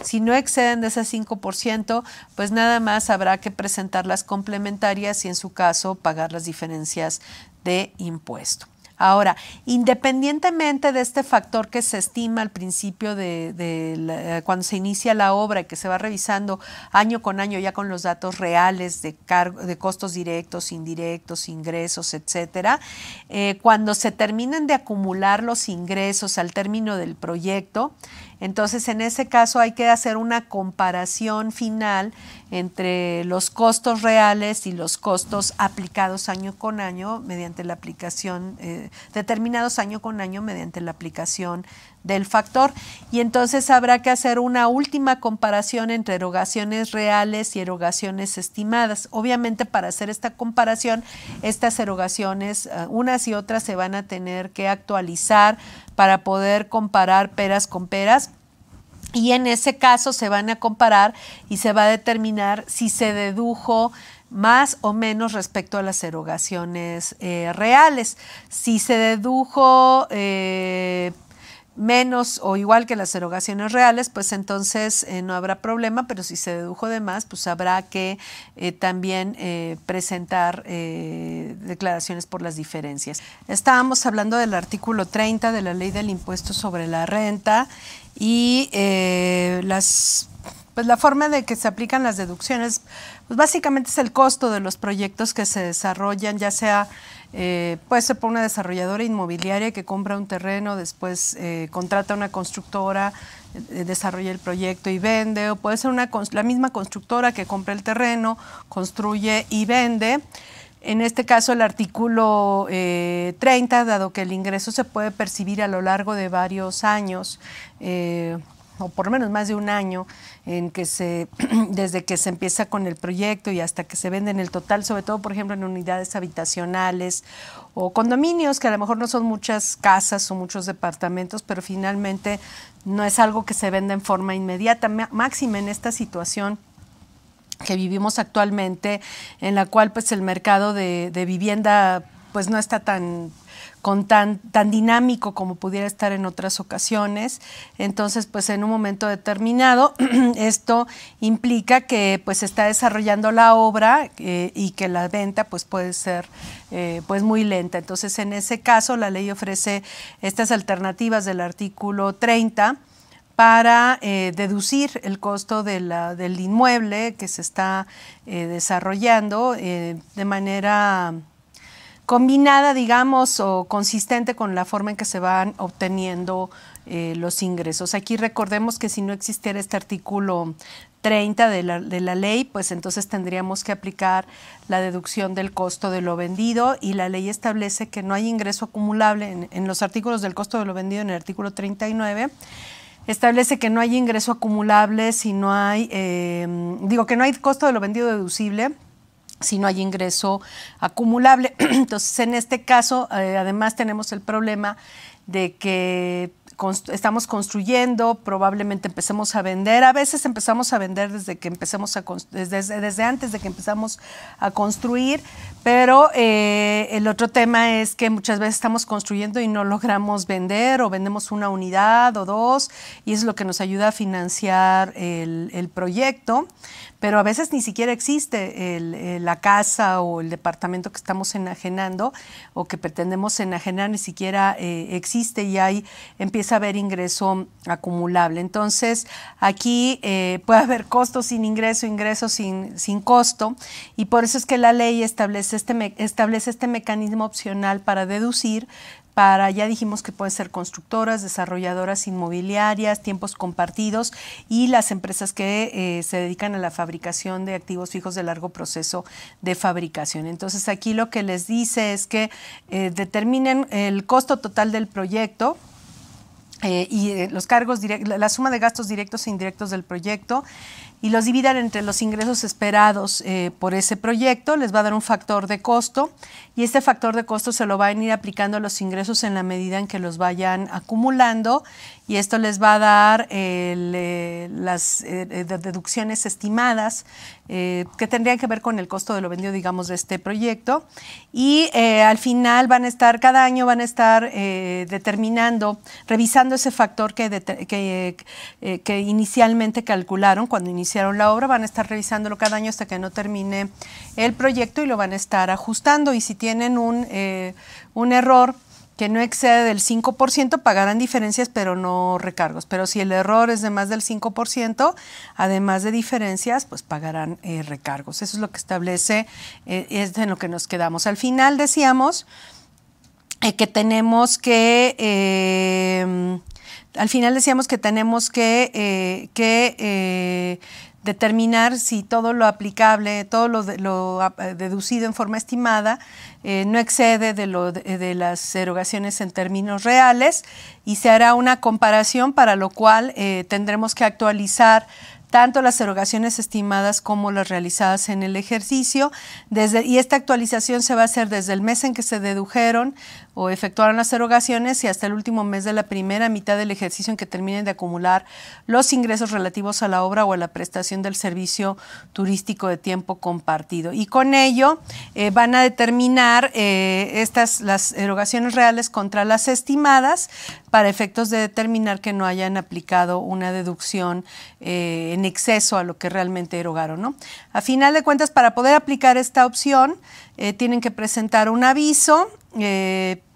Si no exceden de ese 5%, pues nada más habrá que presentar las complementarias y en su caso pagar las diferencias de impuesto. Ahora, independientemente de este factor que se estima al principio cuando se inicia la obra y que se va revisando año con año ya con los datos reales de costos directos, indirectos, ingresos, etcétera, cuando se terminen de acumular los ingresos al término del proyecto, entonces en ese caso hay que hacer una comparación final entre los costos reales y los costos aplicados año con año mediante la aplicación, determinados año con año mediante la aplicación del factor. Y entonces habrá que hacer una última comparación entre erogaciones reales y erogaciones estimadas. Obviamente para hacer esta comparación, estas erogaciones, unas y otras se van a tener que actualizar para poder comparar peras con peras. Y en ese caso se van a comparar y se va a determinar si se dedujo más o menos respecto a las erogaciones reales. Si se dedujo menos o igual que las erogaciones reales, pues entonces no habrá problema, pero si se dedujo de más, pues habrá que también presentar declaraciones por las diferencias. Estábamos hablando del artículo 30 de la Ley del Impuesto sobre la Renta y pues la forma de que se aplican las deducciones, pues básicamente es el costo de los proyectos que se desarrollan, ya sea puede ser por una desarrolladora inmobiliaria que compra un terreno, después contrata una constructora, desarrolla el proyecto y vende, o puede ser la misma constructora que compra el terreno, construye y vende. En este caso el artículo 30, dado que el ingreso se puede percibir a lo largo de varios años, o por lo menos más de un año, desde que se empieza con el proyecto y hasta que se vende en el total, sobre todo, por ejemplo, en unidades habitacionales o condominios, que a lo mejor no son muchas casas o muchos departamentos, pero finalmente no es algo que se venda en forma inmediata, máxima en esta situación que vivimos actualmente, en la cual pues el mercado de vivienda pues no está tan dinámico como pudiera estar en otras ocasiones. Entonces, pues en un momento determinado, esto implica que pues se está desarrollando la obra y que la venta pues puede ser pues muy lenta. Entonces, en ese caso, la ley ofrece estas alternativas del artículo 30 para deducir el costo del inmueble que se está desarrollando de manera combinada, digamos, o consistente con la forma en que se van obteniendo los ingresos. Aquí recordemos que si no existiera este artículo 30 de la ley, pues entonces tendríamos que aplicar la deducción del costo de lo vendido, y la ley establece que no hay ingreso acumulable en los artículos del costo de lo vendido. En el artículo 39 establece que no hay ingreso acumulable si no hay, que no hay costo de lo vendido deducible si no hay ingreso acumulable. Entonces, en este caso, además tenemos el problema de que estamos construyendo, probablemente empecemos a vender, a veces empezamos a vender desde antes de que empezamos a construir, pero el otro tema es que muchas veces estamos construyendo y no logramos vender, o vendemos una unidad o dos, y eso es lo que nos ayuda a financiar el proyecto, pero a veces ni siquiera existe la casa o el departamento que estamos enajenando o que pretendemos enajenar, ni siquiera existe, y ahí empieza a haber ingreso acumulable. Entonces, aquí puede haber costo sin ingreso, ingreso sin costo, y por eso es que la ley establece este mecanismo opcional para deducir. Ya dijimos que pueden ser constructoras, desarrolladoras inmobiliarias, tiempos compartidos y las empresas que se dedican a la fabricación de activos fijos de largo proceso de fabricación. Entonces, aquí lo que les dice es que determinen el costo total del proyecto y los cargos la suma de gastos directos e indirectos del proyecto, y los dividan entre los ingresos esperados por ese proyecto. Les va a dar un factor de costo, y este factor de costo se lo van a ir aplicando a los ingresos en la medida en que los vayan acumulando, y esto les va a dar las deducciones estimadas que tendrían que ver con el costo de lo vendido, digamos, de este proyecto. Y al final cada año van a estar determinando, revisando ese factor que inicialmente calcularon cuando iniciaron la obra, van a estar revisándolo cada año hasta que no termine el proyecto y lo van a estar ajustando. Y si tienen un error que no excede del 5%, pagarán diferencias, pero no recargos. Pero si el error es de más del 5%, además de diferencias, pues pagarán recargos. Eso es lo que establece, es en lo que nos quedamos. Al final decíamos que tenemos que... determinar si todo lo aplicable, todo lo deducido en forma estimada no excede de las erogaciones en términos reales, y se hará una comparación, para lo cual tendremos que actualizar tanto las erogaciones estimadas como las realizadas en el ejercicio, y esta actualización se va a hacer desde el mes en que se dedujeron o efectuaron las erogaciones y hasta el último mes de la primera mitad del ejercicio en que terminen de acumular los ingresos relativos a la obra o a la prestación del servicio turístico de tiempo compartido. Y con ello van a determinar las erogaciones reales contra las estimadas, para efectos de determinar que no hayan aplicado una deducción en exceso a lo que realmente erogaron, ¿no? A final de cuentas, para poder aplicar esta opción, tienen que presentar un aviso,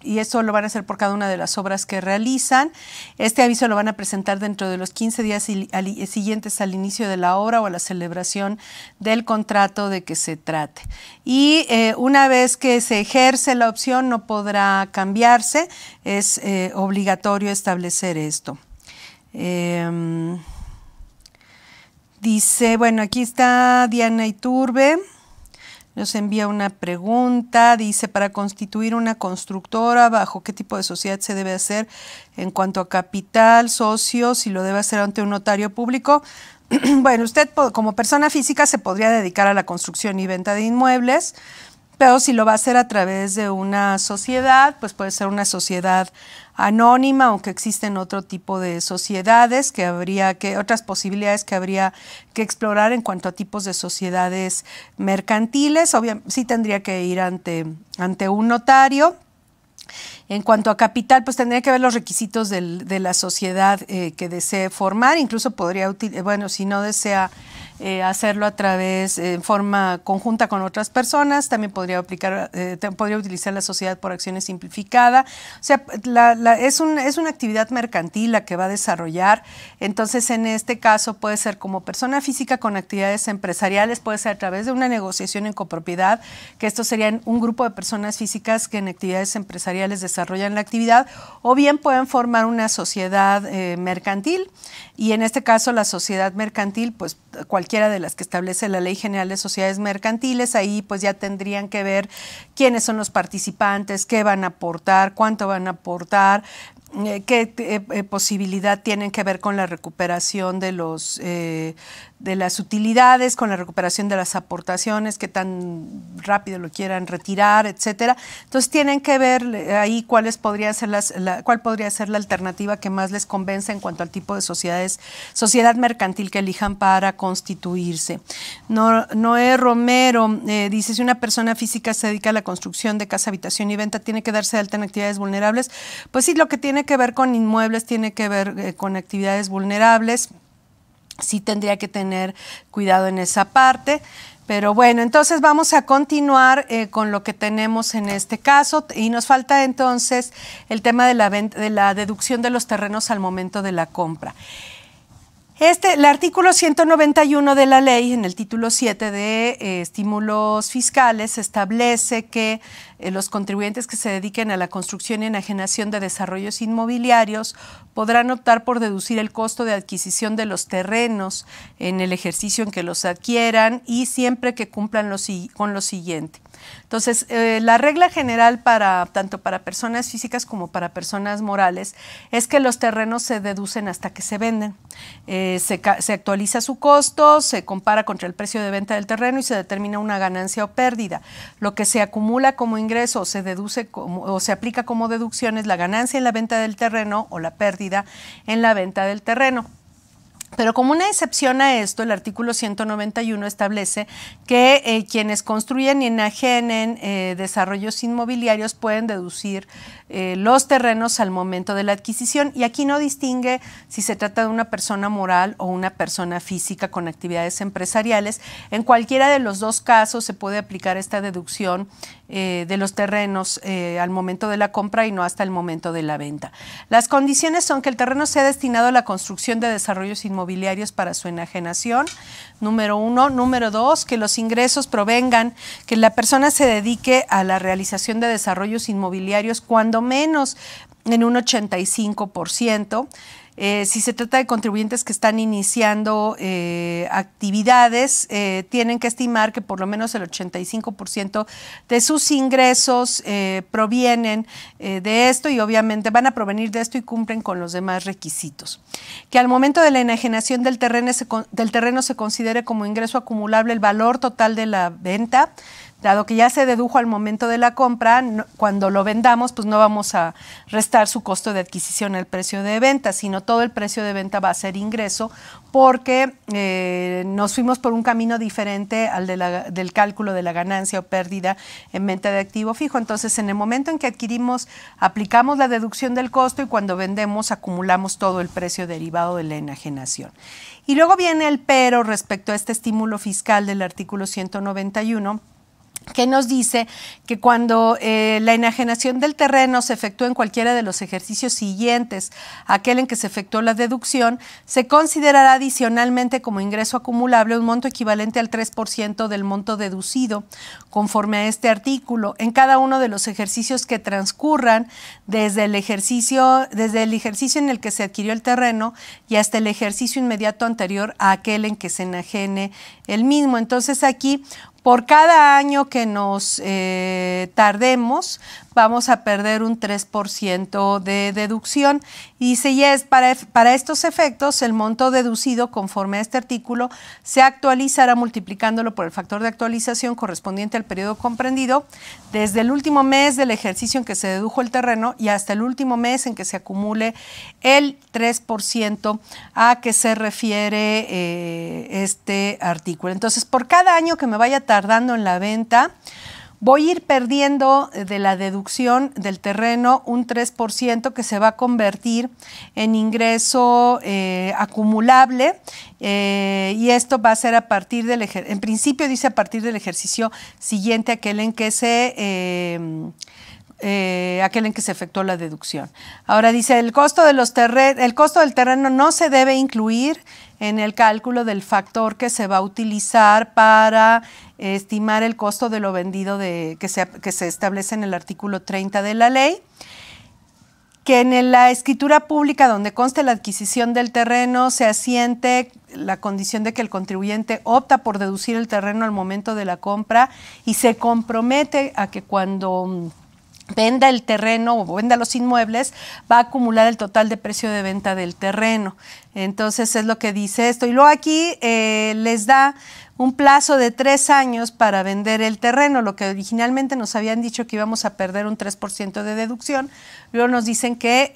y eso lo van a hacer por cada una de las obras que realizan. Este aviso lo van a presentar dentro de los 15 días siguientes al inicio de la obra o a la celebración del contrato de que se trate. Y una vez que se ejerce la opción, no podrá cambiarse, es obligatorio establecer esto. Dice, bueno, aquí está Diana Iturbe. Nos envía una pregunta, dice, para constituir una constructora, ¿bajo qué tipo de sociedad se debe hacer en cuanto a capital, socios, si lo debe hacer ante un notario público? Bueno, usted como persona física se podría dedicar a la construcción y venta de inmuebles, pero si lo va a hacer a través de una sociedad, pues puede ser una sociedad anónima, aunque existen otro tipo de sociedades otras posibilidades que habría que explorar en cuanto a tipos de sociedades mercantiles. Obviamente sí tendría que ir ante un notario. En cuanto a capital, pues tendría que ver los requisitos de la sociedad que desee formar. Incluso podría, si no desea hacerlo a través, en forma conjunta con otras personas, también podría utilizar la sociedad por acciones simplificada. O sea, es una actividad mercantil la que va a desarrollar. Entonces, en este caso puede ser como persona física con actividades empresariales, puede ser a través de una negociación en copropiedad, que estos serían un grupo de personas físicas que en actividades empresariales desarrollan la actividad, o bien pueden formar una sociedad mercantil, y en este caso la sociedad mercantil, pues cualquiera de las que establece la Ley General de Sociedades Mercantiles, ahí pues ya tendrían que ver quiénes son los participantes, qué van a aportar, cuánto van a aportar, qué posibilidad tienen que ver con la recuperación de las utilidades, con la recuperación de las aportaciones, qué tan rápido lo quieran retirar, etcétera. Entonces tienen que ver ahí cuál podría ser la alternativa que más les convenza en cuanto al tipo de sociedad mercantil que elijan para constituirse. Noé Romero dice, si una persona física se dedica a la construcción de casa, habitación y venta, ¿tiene que darse de alta en actividades vulnerables? Pues sí, lo que tiene que ver con inmuebles tiene que ver con actividades vulnerables. Sí tendría que tener cuidado en esa parte. Pero bueno, entonces vamos a continuar con lo que tenemos en este caso, y nos falta entonces el tema de la deducción de los terrenos al momento de la compra. El artículo 191 de la ley, en el título 7 de estímulos fiscales, establece que los contribuyentes que se dediquen a la construcción y enajenación de desarrollos inmobiliarios podrán optar por deducir el costo de adquisición de los terrenos en el ejercicio en que los adquieran, y siempre que cumplan con lo siguiente. Entonces, la regla general tanto para personas físicas como para personas morales es que los terrenos se deducen hasta que se venden. Se actualiza su costo, se compara contra el precio de venta del terreno y se determina una ganancia o pérdida. Lo que se acumula como ingreso o se deduce o se aplica como deducción es la ganancia en la venta del terreno o la pérdida en la venta del terreno. Pero como una excepción a esto, el artículo 191 establece que quienes construyen y enajenen desarrollos inmobiliarios pueden deducir los terrenos al momento de la adquisición, y aquí no distingue si se trata de una persona moral o una persona física con actividades empresariales. En cualquiera de los dos casos se puede aplicar esta deducción de los terrenos al momento de la compra y no hasta el momento de la venta. Las condiciones son que el terreno sea destinado a la construcción de desarrollos inmobiliarios para su enajenación, número 1. Número 2, que los ingresos provengan, que la persona se dedique a la realización de desarrollos inmobiliarios cuando menos en un 85%. Si se trata de contribuyentes que están iniciando actividades, tienen que estimar que por lo menos el 85% de sus ingresos provienen de esto, y obviamente van a provenir de esto y cumplen con los demás requisitos. Que al momento de la enajenación del terreno se considere como ingreso acumulable el valor total de la venta, dado que ya se dedujo al momento de la compra. Cuando lo vendamos, pues no vamos a restar su costo de adquisición al precio de venta, sino todo el precio de venta va a ser ingreso, porque nos fuimos por un camino diferente al del cálculo de la ganancia o pérdida en venta de activo fijo. Entonces, en el momento en que adquirimos, aplicamos la deducción del costo, y cuando vendemos acumulamos todo el precio derivado de la enajenación. Y luego viene el pero respecto a este estímulo fiscal del artículo 191, que nos dice que cuando la enajenación del terreno se efectúa en cualquiera de los ejercicios siguientes a aquel en que se efectuó la deducción, se considerará adicionalmente como ingreso acumulable un monto equivalente al 3% del monto deducido, conforme a este artículo, en cada uno de los ejercicios que transcurran desde el ejercicio en el que se adquirió el terreno y hasta el ejercicio inmediato anterior a aquel en que se enajene el mismo. Entonces, aquí, por cada año que nos tardemos, vamos a perder un 3% de deducción. Y dice, y es para estos efectos, el monto deducido conforme a este artículo se actualizará multiplicándolo por el factor de actualización correspondiente al periodo comprendido desde el último mes del ejercicio en que se dedujo el terreno y hasta el último mes en que se acumule el 3% a que se refiere este artículo. Entonces, por cada año que me vaya tardando en la venta, voy a ir perdiendo de la deducción del terreno un 3% que se va a convertir en ingreso acumulable, y esto va a ser a partir del ejercicio, en principio dice a partir del ejercicio siguiente, aquel en que se efectuó la deducción. Ahora dice, el costo del terreno no se debe incluir en el cálculo del factor que se va a utilizar para estimar el costo de lo vendido que se establece en el artículo 30 de la ley. Que en la escritura pública donde conste la adquisición del terreno se asiente la condición de que el contribuyente opta por deducir el terreno al momento de la compra y se compromete a que cuando venda el terreno o venda los inmuebles, va a acumular el total de precio de venta del terreno. Entonces, es lo que dice esto. Y luego aquí les da un plazo de 3 años para vender el terreno, lo que originalmente nos habían dicho que íbamos a perder un 3% de deducción. Luego nos dicen que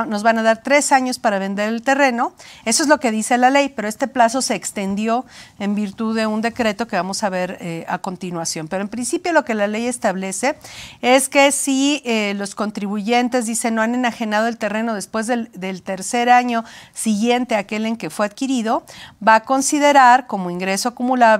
nos van a dar 3 años para vender el terreno. Eso es lo que dice la ley, pero este plazo se extendió en virtud de un decreto que vamos a ver a continuación. Pero en principio lo que la ley establece es que si los contribuyentes, dicen, no han enajenado el terreno después del tercer año siguiente a aquel en que fue adquirido, va a considerar como ingreso acumulable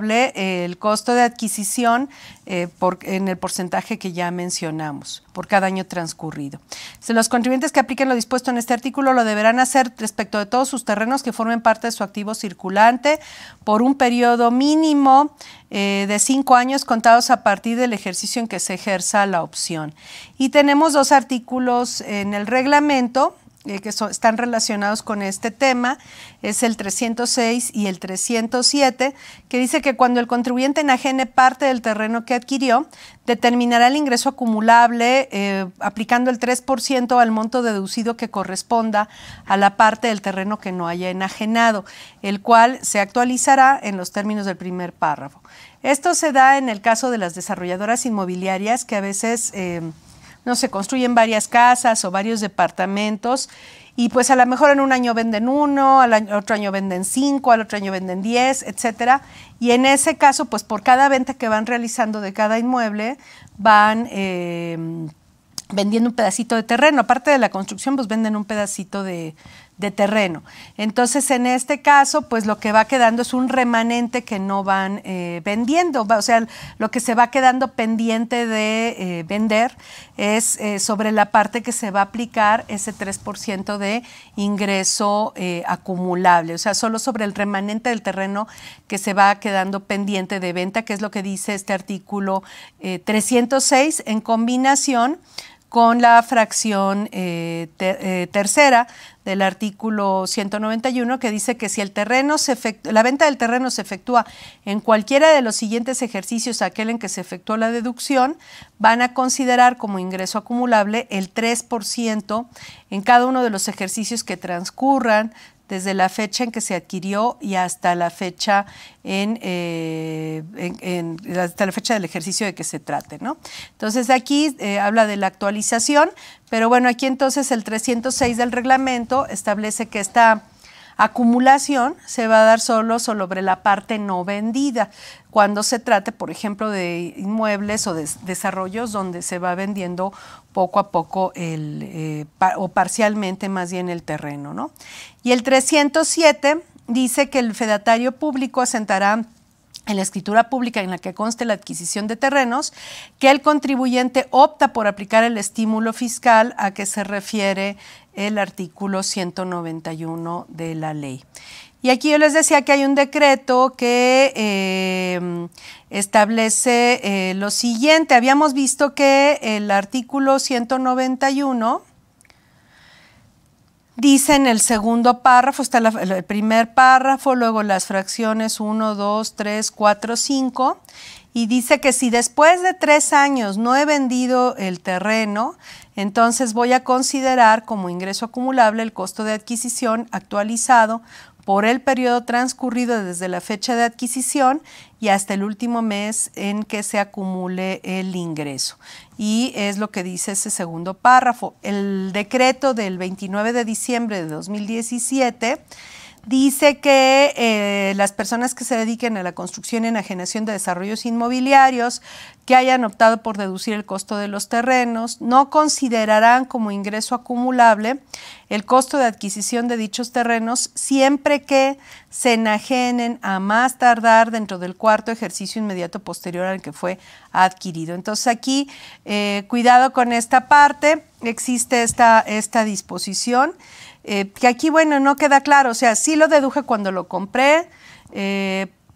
el costo de adquisición en el porcentaje que ya mencionamos por cada año transcurrido. Los contribuyentes que apliquen lo dispuesto en este artículo lo deberán hacer respecto de todos sus terrenos que formen parte de su activo circulante por un periodo mínimo de 5 años contados a partir del ejercicio en que se ejerza la opción. Y tenemos 2 artículos en el reglamento que están relacionados con este tema, es el 306 y el 307, que dice que cuando el contribuyente enajene parte del terreno que adquirió, determinará el ingreso acumulable aplicando el 3% al monto deducido que corresponda a la parte del terreno que no haya enajenado, el cual se actualizará en los términos del primer párrafo. Esto se da en el caso de las desarrolladoras inmobiliarias que a veces no se construyen varias casas o varios departamentos y pues a lo mejor en un año venden uno, otro año venden 5, al otro año venden 10, etcétera. Y en ese caso, pues por cada venta que van realizando de cada inmueble, van vendiendo un pedacito de terreno. Aparte de la construcción, pues venden un pedacito de terreno. Entonces, en este caso, pues lo que va quedando es un remanente que no van vendiendo. O sea, lo que se va quedando pendiente de vender es sobre la parte que se va a aplicar ese 3% de ingreso acumulable. O sea, solo sobre el remanente del terreno que se va quedando pendiente de venta, que es lo que dice este artículo 306 en combinación con la fracción tercera del artículo 191, que dice que si el terreno la venta del terreno se efectúa en cualquiera de los siguientes ejercicios, aquel en que se efectuó la deducción, van a considerar como ingreso acumulable el 3% en cada uno de los ejercicios que transcurran desde la fecha en que se adquirió y hasta la fecha hasta la fecha del ejercicio de que se trate, ¿no? Entonces aquí habla de la actualización, pero bueno, aquí entonces el 306 del reglamento establece que esta acumulación se va a dar solo sobre la parte no vendida, cuando se trate, por ejemplo, de inmuebles o de desarrollos donde se va vendiendo poco a poco o parcialmente más bien el terreno, ¿no? Y el 307 dice que el fedatario público asentará en la escritura pública en la que conste la adquisición de terrenos, que el contribuyente opta por aplicar el estímulo fiscal a que se refiere el artículo 191 de la ley. Y aquí yo les decía que hay un decreto que establece lo siguiente. Habíamos visto que el artículo 191 dice en el segundo párrafo, está el primer párrafo, luego las fracciones 1, 2, 3, 4, 5, y dice que si después de 3 años no he vendido el terreno, entonces voy a considerar como ingreso acumulable el costo de adquisición actualizado por el periodo transcurrido desde la fecha de adquisición y hasta el último mes en que se acumule el ingreso. Y es lo que dice ese segundo párrafo. El decreto del 29 de diciembre de 2017 dice que las personas que se dediquen a la construcción y enajenación de desarrollos inmobiliarios que hayan optado por deducir el costo de los terrenos no considerarán como ingreso acumulable el costo de adquisición de dichos terrenos siempre que se enajenen a más tardar dentro del cuarto ejercicio inmediato posterior al que fue adquirido. Entonces aquí, cuidado con esta parte, existe esta disposición. Que aquí, bueno, no queda claro, o sea, sí lo deduje cuando lo compré,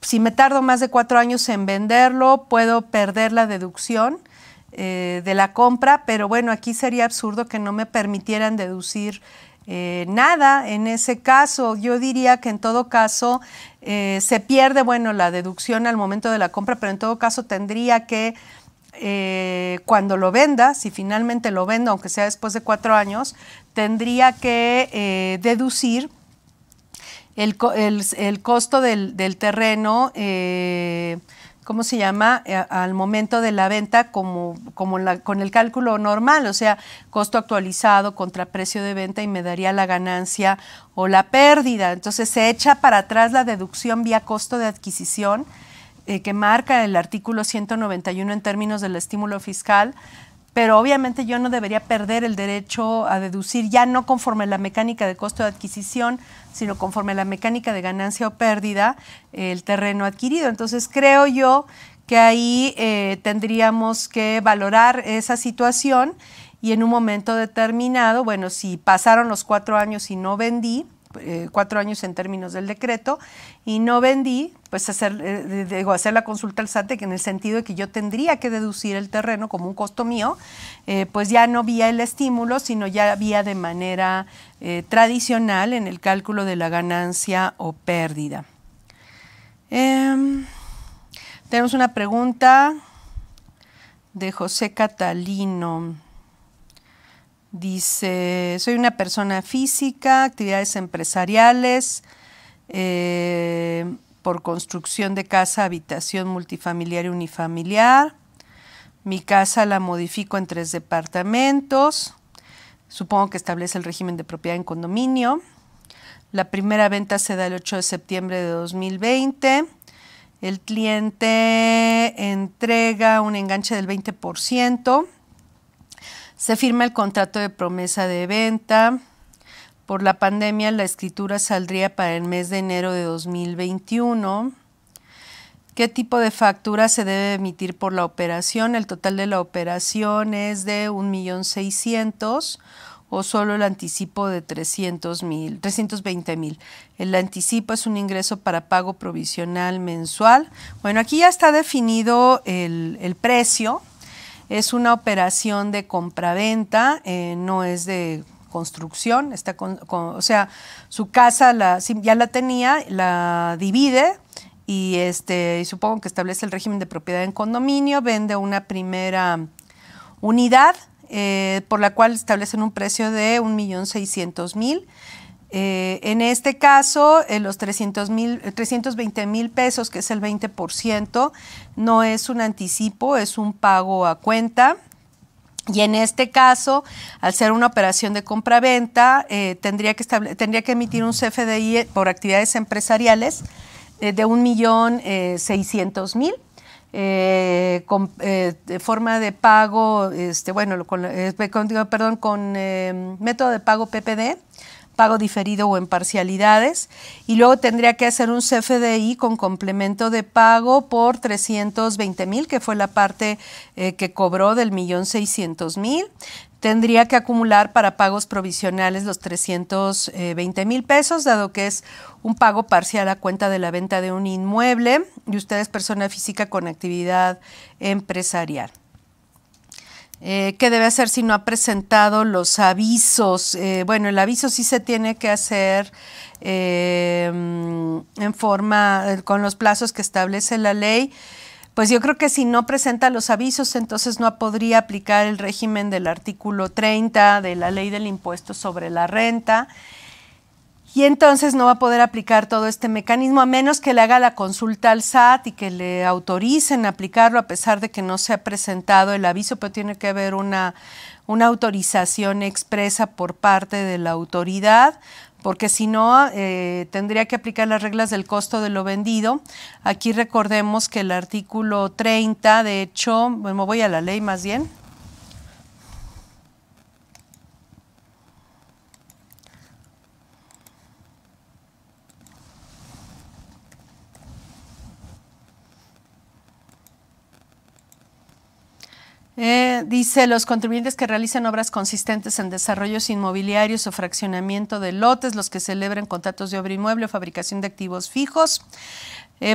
si me tardo más de 4 años en venderlo, puedo perder la deducción de la compra, pero bueno, aquí sería absurdo que no me permitieran deducir nada en ese caso. Yo diría que en todo caso se pierde, bueno, la deducción al momento de la compra, pero en todo caso tendría que cuando lo venda, si finalmente lo vendo, aunque sea después de 4 años, tendría que deducir el costo del terreno, ¿cómo se llama? Al momento de la venta con el cálculo normal, o sea, costo actualizado contra precio de venta y me daría la ganancia o la pérdida. Entonces se echa para atrás la deducción vía costo de adquisición, que marca el artículo 191 en términos del estímulo fiscal, pero obviamente yo no debería perder el derecho a deducir, ya no conforme a la mecánica de costo de adquisición, sino conforme a la mecánica de ganancia o pérdida, el terreno adquirido. Entonces creo yo que ahí tendríamos que valorar esa situación y en un momento determinado, bueno, si pasaron los 4 años y no vendí, 4 años en términos del decreto, y no vendí, pues hacer la consulta al SAT en el sentido de que yo tendría que deducir el terreno como un costo mío, pues ya no vía el estímulo, sino ya vía de manera tradicional en el cálculo de la ganancia o pérdida. Tenemos una pregunta de José Catalino. Dice, soy una persona física, actividades empresariales, por construcción de casa, habitación multifamiliar y unifamiliar. Mi casa la modifico en 3 departamentos. Supongo que establece el régimen de propiedad en condominio. La primera venta se da el 8 de septiembre de 2020. El cliente entrega un enganche del 20%. Se firma el contrato de promesa de venta. Por la pandemia, la escritura saldría para el mes de enero de 2021. ¿Qué tipo de factura se debe emitir por la operación? El total de la operación es de 1.600.000 o solo el anticipo de 320,000. El anticipo es un ingreso para pago provisional mensual. Bueno, aquí ya está definido el precio. Es una operación de compraventa, no es de construcción. O sea, su casa ya la tenía, la divide y supongo que establece el régimen de propiedad en condominio, vende una primera unidad por la cual establecen un precio de 1.600.000. En este caso, los 320,000 pesos, que es el 20%, no es un anticipo, es un pago a cuenta. Y en este caso, al ser una operación de compra-venta, tendría que emitir un CFDI por actividades empresariales de 1.600.000. De forma de pago, con método de pago PPD, pago diferido o en parcialidades, y luego tendría que hacer un CFDI con complemento de pago por 320,000, que fue la parte que cobró del 1.600.000. Tendría que acumular para pagos provisionales los 320,000 pesos, dado que es un pago parcial a cuenta de la venta de un inmueble y usted es persona física con actividad empresarial. ¿Qué debe hacer si no ha presentado los avisos? Bueno, el aviso sí se tiene que hacer en forma, con los plazos que establece la ley. Pues yo creo que si no presenta los avisos, entonces no podría aplicar el régimen del artículo 30 de la ley del impuesto sobre la renta. Y entonces no va a poder aplicar todo este mecanismo, a menos que le haga la consulta al SAT y que le autoricen a aplicarlo, a pesar de que no se ha presentado el aviso, pero tiene que haber una autorización expresa por parte de la autoridad, porque si no, tendría que aplicar las reglas del costo de lo vendido. Aquí recordemos que el artículo 30, de hecho, bueno, voy a la ley más bien. Dice, los contribuyentes que realicen obras consistentes en desarrollos inmobiliarios o fraccionamiento de lotes, los que celebren contratos de obra inmueble o fabricación de activos fijos,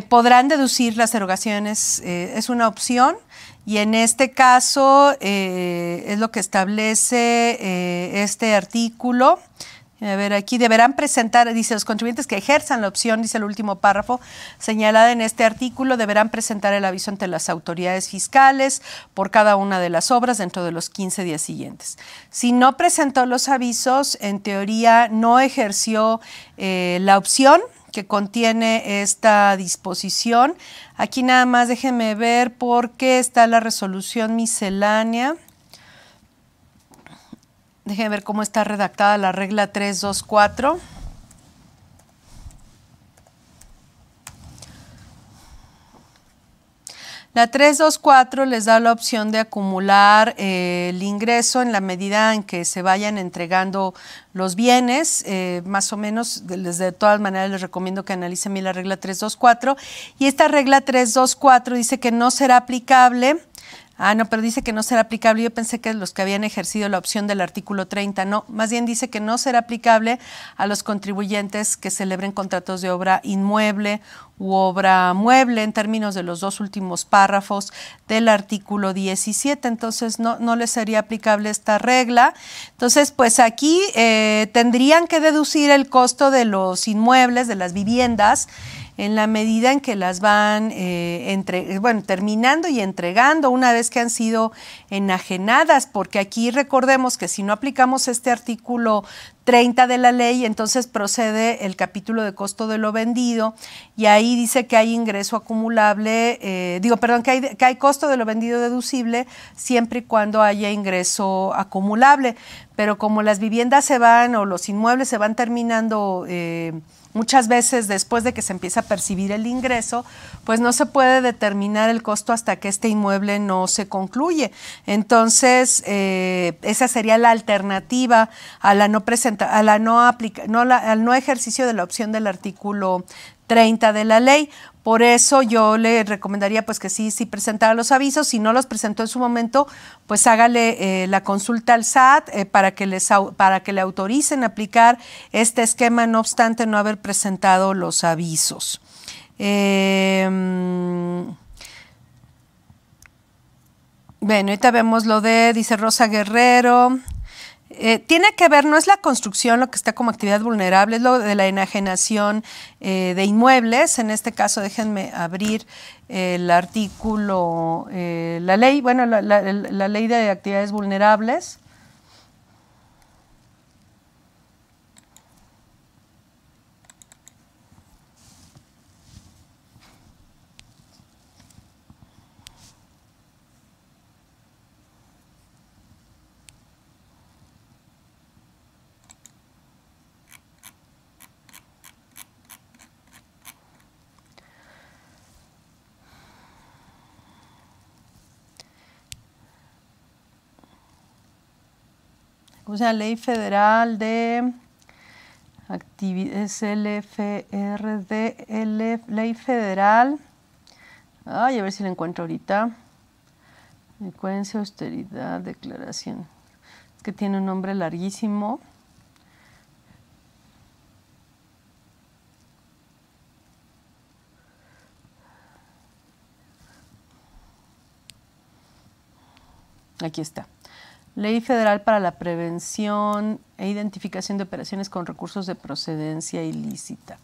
podrán deducir las erogaciones, es una opción, y en este caso es lo que establece este artículo. A ver, aquí deberán presentar, dice, los contribuyentes que ejerzan la opción, dice el último párrafo, señalada en este artículo, deberán presentar el aviso ante las autoridades fiscales por cada una de las obras dentro de los 15 días siguientes. Si no presentó los avisos, en teoría no ejerció la opción que contiene esta disposición. Aquí nada más déjenme ver por qué está la resolución miscelánea. Déjenme ver cómo está redactada la regla 324. La 324 les da la opción de acumular el ingreso en la medida en que se vayan entregando los bienes. Más o menos, de todas maneras les recomiendo que analicen bien la regla 324. Y esta regla 324 dice que no será aplicable. No, pero dice que no será aplicable. Yo pensé que los que habían ejercido la opción del artículo 30, no, más bien dice que no será aplicable a los contribuyentes que celebren contratos de obra inmueble u obra mueble en términos de los dos últimos párrafos del artículo 17. Entonces no les sería aplicable esta regla. Entonces, pues aquí tendrían que deducir el costo de los inmuebles, de las viviendas, en la medida en que las van terminando y entregando una vez que han sido enajenadas, porque aquí recordemos que si no aplicamos este artículo 30 de la ley, entonces procede el capítulo de costo de lo vendido y ahí dice que hay ingreso acumulable, que hay costo de lo vendido deducible siempre y cuando haya ingreso acumulable, pero como las viviendas se van o los inmuebles se van terminando muchas veces después de que se empieza a percibir el ingreso, pues no se puede determinar el costo hasta que este inmueble no se concluye. Entonces, esa sería la alternativa a la al no ejercicio de la opción del artículo 30 de la ley. Por eso yo le recomendaría pues que sí presentara los avisos. Si no los presentó en su momento, pues hágale la consulta al SAT para que le autoricen aplicar este esquema, no obstante no haber presentado los avisos. Bueno, ahorita vemos lo dice Rosa Guerrero. Tiene que ver, no es la construcción lo que está como actividad vulnerable, es lo de la enajenación de inmuebles. En este caso, déjenme abrir el artículo, la ley, bueno, la ley de actividades vulnerables. O sea, ley federal de actividades, LFRD, ley federal. Ay, a ver si la encuentro ahorita. Frecuencia, austeridad, declaración. Es que tiene un nombre larguísimo. Aquí está. Ley Federal para la Prevención e Identificación de Operaciones con Recursos de Procedencia Ilícita.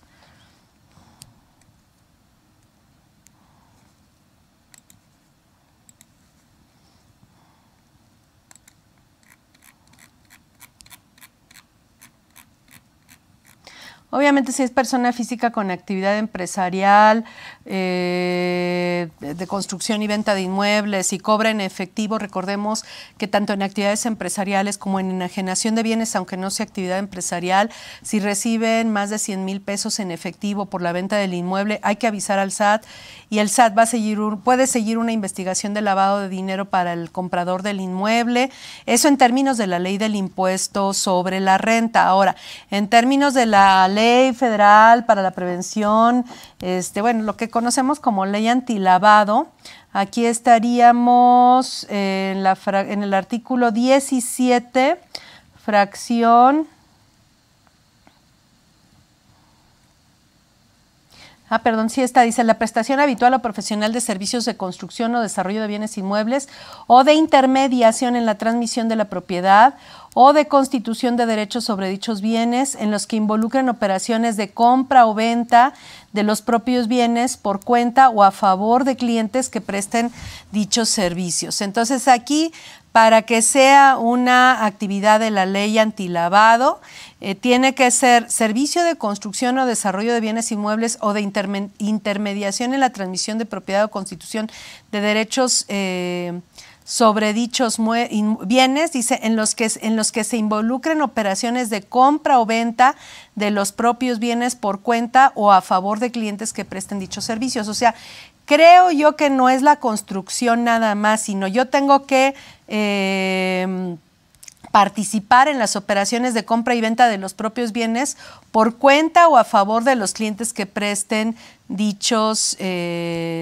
Obviamente, si es persona física con actividad empresarial, de construcción y venta de inmuebles y cobra en efectivo, recordemos que tanto en actividades empresariales como en enajenación de bienes, aunque no sea actividad empresarial, si reciben más de 100,000 pesos en efectivo por la venta del inmueble, hay que avisar al SAT y el SAT puede seguir una investigación de lavado de dinero para el comprador del inmueble. Eso en términos de la ley del impuesto sobre la renta. Ahora, en términos de la ley federal para la prevención, bueno, lo que conocemos como ley antilavado, aquí estaríamos en el artículo 17, fracción. Sí está, dice, la prestación habitual o profesional de servicios de construcción o desarrollo de bienes inmuebles o de intermediación en la transmisión de la propiedad o de constitución de derechos sobre dichos bienes en los que involucren operaciones de compra o venta de los propios bienes por cuenta o a favor de clientes que presten dichos servicios. Entonces aquí, para que sea una actividad de la ley antilavado, tiene que ser servicio de construcción o desarrollo de bienes inmuebles o de intermediación en la transmisión de propiedad o constitución de derechos sobre dichos bienes, dice, en los que se involucren operaciones de compra o venta de los propios bienes por cuenta o a favor de clientes que presten dichos servicios. O sea, creo yo que no es la construcción nada más, sino yo tengo que participar en las operaciones de compra y venta de los propios bienes por cuenta o a favor de los clientes que presten dichos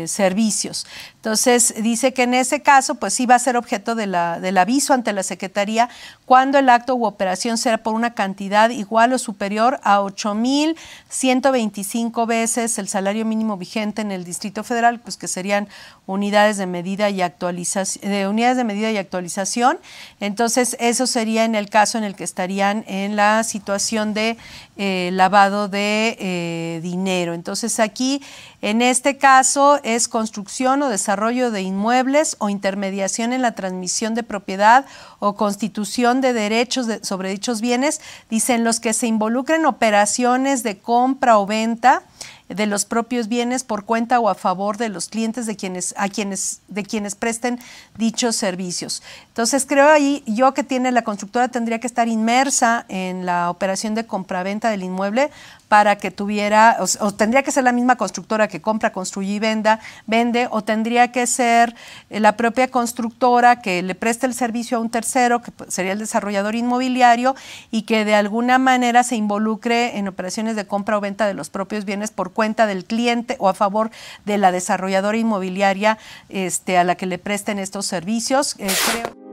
servicios. Entonces, dice que en ese caso, pues sí va a ser objeto del aviso ante la Secretaría cuando el acto u operación sea por una cantidad igual o superior a 8,125 veces el salario mínimo vigente en el Distrito Federal, pues que serían unidades de medida y actualización. Entonces, eso sería en el caso en el que estarían en la situación de lavado de dinero. Entonces aquí, en este caso, es construcción o desarrollo de inmuebles o intermediación en la transmisión de propiedad o constitución de derechos sobre dichos bienes, dicen los que se involucren operaciones de compra o venta de los propios bienes por cuenta o a favor de los clientes de quienes presten dichos servicios. Entonces creo ahí yo que la constructora tendría que estar inmersa en la operación de compraventa del inmueble para que tuviera, o tendría que ser la misma constructora que compra, construye y vende, o tendría que ser la propia constructora que le preste el servicio a un tercero, que sería el desarrollador inmobiliario, y que de alguna manera se involucre en operaciones de compra o venta de los propios bienes por cuenta del cliente o a favor de la desarrolladora inmobiliaria a la que le presten estos servicios. Creo